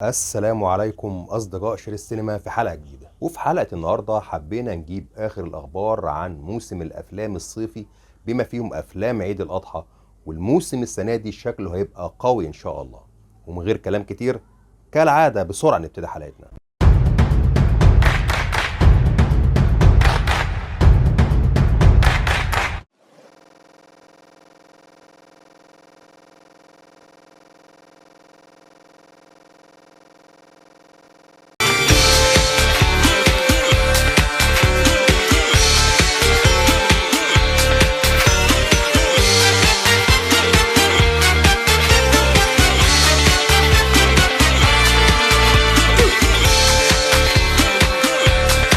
السلام عليكم أصدقاء شير السينما في حلقة جديدة. وفي حلقة النهاردة حبينا نجيب آخر الأخبار عن موسم الأفلام الصيفي بما فيهم أفلام عيد الأضحى، والموسم السنة دي شكله هيبقى قوي إن شاء الله. ومن غير كلام كتير كالعادة بسرعة نبتدي حلقتنا.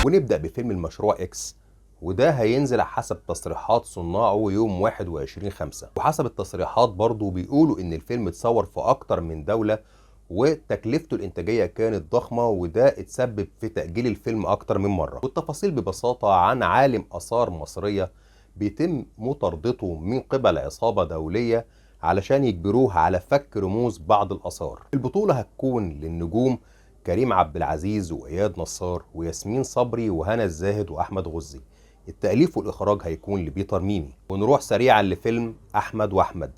ونبدأ بفيلم المشروع إكس، وده هينزل حسب تصريحات صناعه يوم 21/5. وحسب التصريحات برضو بيقولوا إن الفيلم اتصور في أكتر من دولة وتكلفته الإنتاجية كانت ضخمة، وده اتسبب في تأجيل الفيلم أكتر من مرة. والتفاصيل ببساطة عن عالم آثار مصرية بيتم مطاردته من قبل عصابة دولية علشان يجبروه على فك رموز بعض الآثار. البطولة هتكون للنجوم كريم عبد العزيز وإياد نصار وياسمين صبري وهنا الزاهد وأحمد غزي. التأليف والإخراج هيكون لبيتر ميمي. ونروح سريعا لفيلم أحمد وأحمد،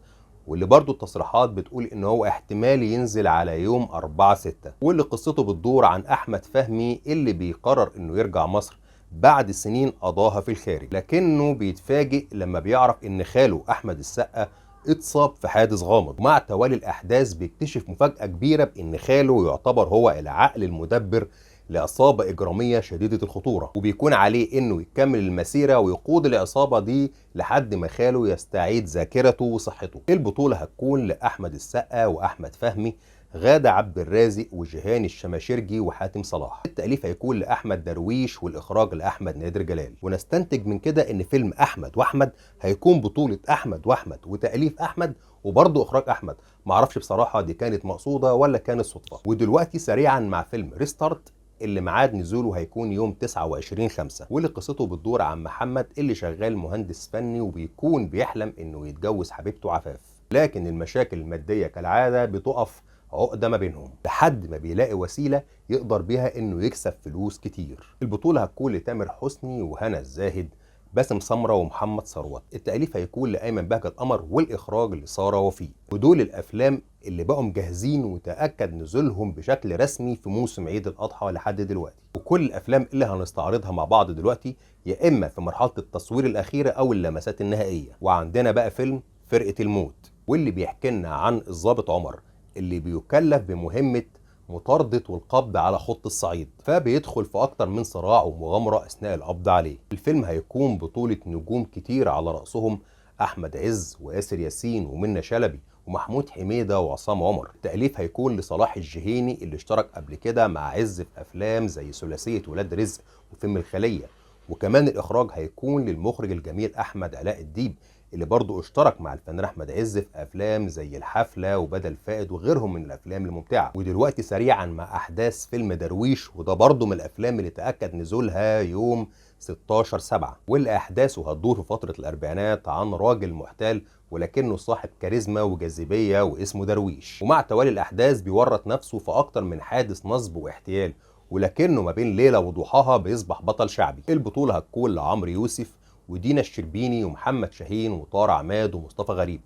واللي برضو التصريحات بتقول إن هو احتمال ينزل على يوم 4/6، واللي قصته بتدور عن أحمد فهمي اللي بيقرر إنه يرجع مصر بعد سنين قضاها في الخارج، لكنه بيتفاجئ لما بيعرف إن خاله أحمد السقا اتصاب في حادث غامض. ومع توالي الأحداث بيكتشف مفاجأة كبيرة بإن خاله يعتبر هو العقل المدبر لعصابة إجرامية شديدة الخطورة، وبيكون عليه إنه يكمل المسيرة ويقود العصابة دي لحد ما خاله يستعيد ذاكرته وصحته. البطولة هتكون لأحمد السقا وأحمد فهمي، غادة عبد الرازق وجيهان الشماشرجي وحاتم صلاح. التأليف هيكون لأحمد درويش والإخراج لأحمد نادر جلال. ونستنتج من كده إن فيلم أحمد وأحمد هيكون بطولة أحمد وأحمد وتأليف أحمد وبرضه إخراج أحمد. معرفش بصراحة دي كانت مقصودة ولا كانت صدفة. ودلوقتي سريعا مع فيلم ريستارت، اللي ميعاد نزوله هيكون يوم 29/5، واللي قصته بتدور عن محمد اللي شغال مهندس فني وبيكون بيحلم إنه يتجوز حبيبته عفاف، لكن المشاكل المادية كالعادة بتقف عقدة ما بينهم لحد ما بيلاقي وسيلة يقدر بيها انه يكسب فلوس كتير. البطولة هتكون لتامر حسني وهنا الزاهد، باسم سمرة ومحمد ثروت. التأليف هيكون لأيمن بهجت قمر والإخراج لسارة وفيق. ودول الأفلام اللي بقوا مجهزين وتأكد نزولهم بشكل رسمي في موسم عيد الأضحى لحد دلوقتي. وكل الأفلام اللي هنستعرضها مع بعض دلوقتي يا إما في مرحلة التصوير الأخيرة أو اللمسات النهائية. وعندنا بقى فيلم فرقة الموت، واللي بيحكي لنا عن الضابط عمر اللي بيكلف بمهمة مطاردة والقبض على خط الصعيد، فبيدخل في أكتر من صراع ومغامرة أثناء القبض عليه. الفيلم هيكون بطولة نجوم كتير على رأسهم أحمد عز وآسر ياسين ومنة شلبي ومحمود حميدة وعصام عمر. التأليف هيكون لصلاح الجهيني اللي اشترك قبل كده مع عز في أفلام زي ثلاثية ولاد رزق وفيلم الخلية. وكمان الإخراج هيكون للمخرج الجميل أحمد علاء الديب اللي برضه اشترك مع الفنان احمد عز في افلام زي الحفله وبدل فائد وغيرهم من الافلام الممتعه. ودلوقتي سريعا مع احداث فيلم درويش، وده برضه من الافلام اللي تاكد نزولها يوم 16/7، واللي احداثه هتدور في فتره الاربعينات عن راجل محتال ولكنه صاحب كاريزما وجاذبيه واسمه درويش. ومع توالي الاحداث بيورط نفسه في اكتر من حادث نصب واحتيال، ولكنه ما بين ليله وضحاها بيصبح بطل شعبي. البطوله هتكون لعمرو يوسف ودينا الشربيني ومحمد شاهين وطار عماد ومصطفى غريب.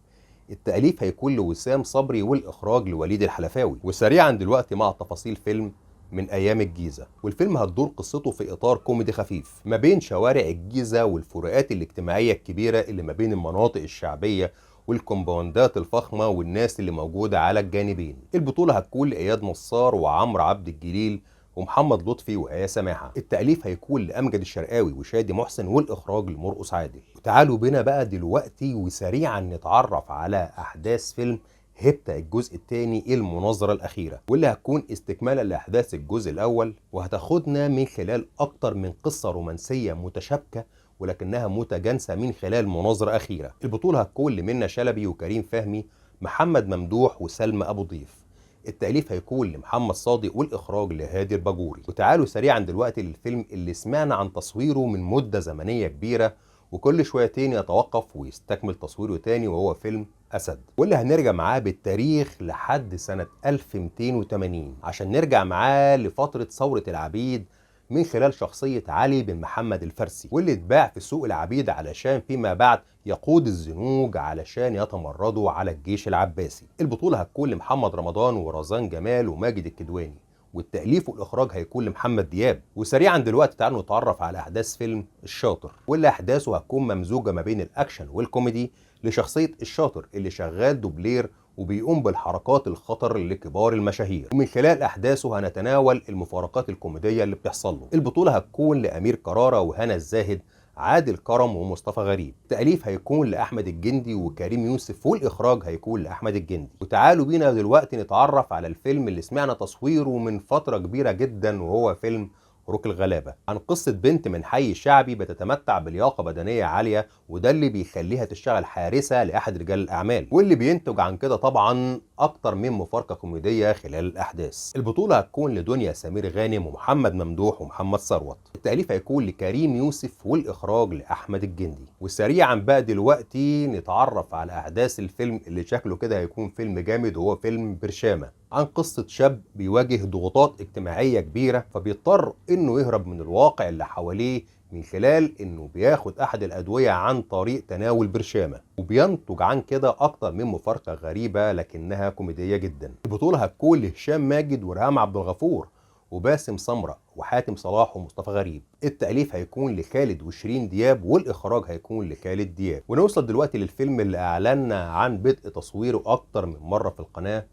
التأليف هيكون لوسام صبري والإخراج لوليد الحلفاوي. وسريعا دلوقتي مع تفاصيل فيلم من أيام الجيزة، والفيلم هتدور قصته في إطار كوميدي خفيف ما بين شوارع الجيزة والفروقات الاجتماعية الكبيرة اللي ما بين المناطق الشعبية والكومباوندات الفخمة والناس اللي موجودة على الجانبين. البطولة هتكون لإياد نصار وعمرو عبد الجليل ومحمد لطفي وآية سماحة. التأليف هيكون لأمجد الشرقاوي وشادي محسن والإخراج لمرقص عادل. وتعالوا بينا بقى دلوقتي وسريعا نتعرف على أحداث فيلم هيبتا الجزء الثاني المناظرة الأخيرة، واللي هتكون استكمالا لأحداث الجزء الأول، وهتاخدنا من خلال أكتر من قصة رومانسية متشابكة ولكنها متجانسة من خلال مناظرة أخيرة. البطولة هتكون لمنة شلبي وكريم فهمي، محمد ممدوح وسلمى أبو ضيف. التأليف هيكون لمحمد صادق والإخراج لهادي الباجوري. وتعالوا سريعا دلوقتي للفيلم اللي سمعنا عن تصويره من مدة زمنية كبيرة وكل شويتين يتوقف ويستكمل تصويره تاني، وهو فيلم أسد، واللي هنرجع معاه بالتاريخ لحد سنة 1280 عشان نرجع معاه لفترة ثورة العبيد من خلال شخصية علي بن محمد الفارسي، واللي اتباع في سوق العبيد علشان فيما بعد يقود الزنوج علشان يتمردوا على الجيش العباسي. البطولة هتكون لمحمد رمضان ورزان جمال وماجد الكدواني، والتأليف والإخراج هيكون لمحمد دياب. وسريعا دلوقتي تعالوا نتعرف على أحداث فيلم الشاطر، واللي أحداثه هتكون ممزوجة ما بين الأكشن والكوميدي لشخصية الشاطر اللي شغال دوبلير وبيقوم بالحركات الخطر لكبار المشاهير، ومن خلال أحداثه هنتناول المفارقات الكوميدية اللي بتحصل له. البطولة هتكون لأمير كرارة وهنا الزاهد، عادل كرم ومصطفى غريب. التأليف هيكون لأحمد الجندي وكريم يوسف، والإخراج هيكون لأحمد الجندي. وتعالوا بينا دلوقتي نتعرف على الفيلم اللي سمعنا تصويره من فترة كبيرة جدا، وهو فيلم روك الغلابة، عن قصة بنت من حي شعبي بتتمتع بلياقة بدنية عالية، وده اللي بيخليها تشتغل حارسة لأحد رجال الأعمال، واللي بينتج عن كده طبعا أكتر من مفارقة كوميدية خلال الأحداث. البطولة هتكون لدنيا سمير غانم ومحمد ممدوح ومحمد ثروت. التأليف هيكون لكريم يوسف والإخراج لأحمد الجندي. وسريعا بقى دلوقتي نتعرف على أحداث الفيلم اللي شكله كده هيكون فيلم جامد، وهو فيلم برشامة، عن قصة شاب بيواجه ضغوطات اجتماعية كبيرة، فبيضطر انه يهرب من الواقع اللي حواليه من خلال انه بياخد احد الادوية عن طريق تناول برشامة، وبينتج عن كده اكتر من مفارقة غريبة لكنها كوميدية جدا. البطولة هتكون لهشام ماجد ورهام عبد الغفور وباسم سمرة وحاتم صلاح ومصطفى غريب. التأليف هيكون لخالد وشيرين دياب، والإخراج هيكون لخالد دياب. ونوصل دلوقتي للفيلم اللي أعلنا عن بدء تصويره أكتر من مرة في القناة،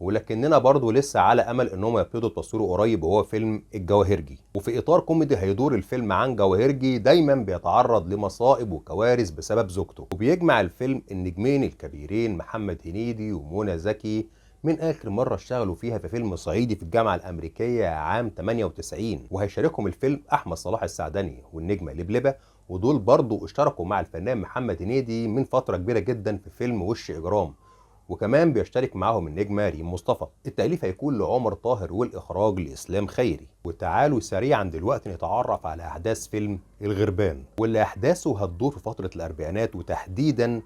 ولكننا برضو لسه على امل انهم يبتدوا تصويره قريب، وهو فيلم الجواهرجي. وفي اطار كوميدي هيدور الفيلم عن جواهرجي دايما بيتعرض لمصائب وكوارث بسبب زوجته، وبيجمع الفيلم النجمين الكبيرين محمد هنيدي ومنى زكي من اخر مره اشتغلوا فيها في فيلم صعيدي في الجامعه الامريكيه عام 98، وهيشاركهم الفيلم احمد صلاح السعدني والنجمه لبلبه، ودول برضو اشتركوا مع الفنان محمد هنيدي من فتره كبيره جدا في فيلم وش اجرام، وكمان بيشترك معاهم النجمة ريم مصطفى. التأليف هيكون لعمر طاهر والإخراج لإسلام خيري. وتعالوا سريعا دلوقتي نتعرف على أحداث فيلم الغربان، واللي أحداثه هتدور في فترة الأربعينات، وتحديدا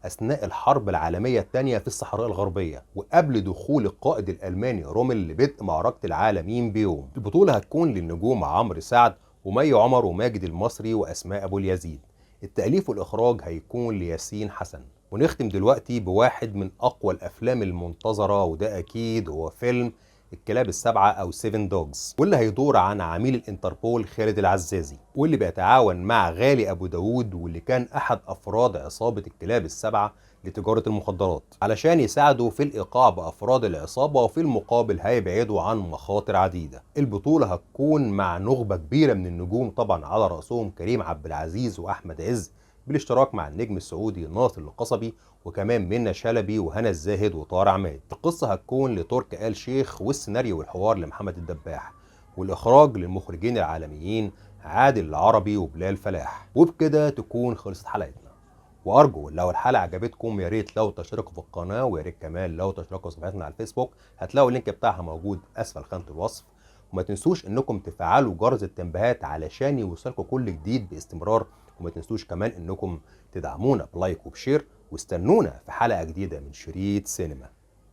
أثناء الحرب العالمية الثانية في الصحراء الغربية، وقبل دخول القائد الألماني رومل لبدء معركة العالمين بيوم. البطولة هتكون للنجوم عمرو سعد ومي عمر وماجد المصري وأسماء أبو اليزيد. التأليف والإخراج هيكون لياسين حسن. ونختم دلوقتي بواحد من أقوى الأفلام المنتظرة، وده أكيد هو فيلم الكلاب السبعة أو 7 دوجز، واللي هيدور عن عميل الانتربول خالد العزازي، واللي بيتعاون مع غالي أبو داود، واللي كان أحد أفراد عصابة الكلاب السبعة لتجارة المخدرات، علشان يساعدوا في الإيقاع بأفراد العصابة، وفي المقابل هيبعدوا عن مخاطر عديدة. البطولة هتكون مع نخبة كبيرة من النجوم طبعا، على رأسهم كريم عبد العزيز وأحمد عز، بالاشتراك مع النجم السعودي ناصر القصبي، وكمان منى شلبي وهنا الزاهد وطارق عماد. القصة هتكون لترك آل شيخ، والسيناريو والحوار لمحمد الدباح، والإخراج للمخرجين العالميين عادل العربي وبلال فلاح. وبكده تكون خلصت حلقتنا، وارجو لو الحلقه عجبتكم يا ريت لو تشتركوا في القناه، ويا ريت كمان لو تشتركوا في صفحتنا على الفيسبوك، هتلاقوا اللينك بتاعها موجود اسفل خانه الوصف. وما تنسوش انكم تفعلوا جرس التنبيهات علشان يوصلكم كل جديد باستمرار، وما تنسوش كمان انكم تدعمونا بلايك وبشير، واستنونا في حلقه جديده من شريط سينما.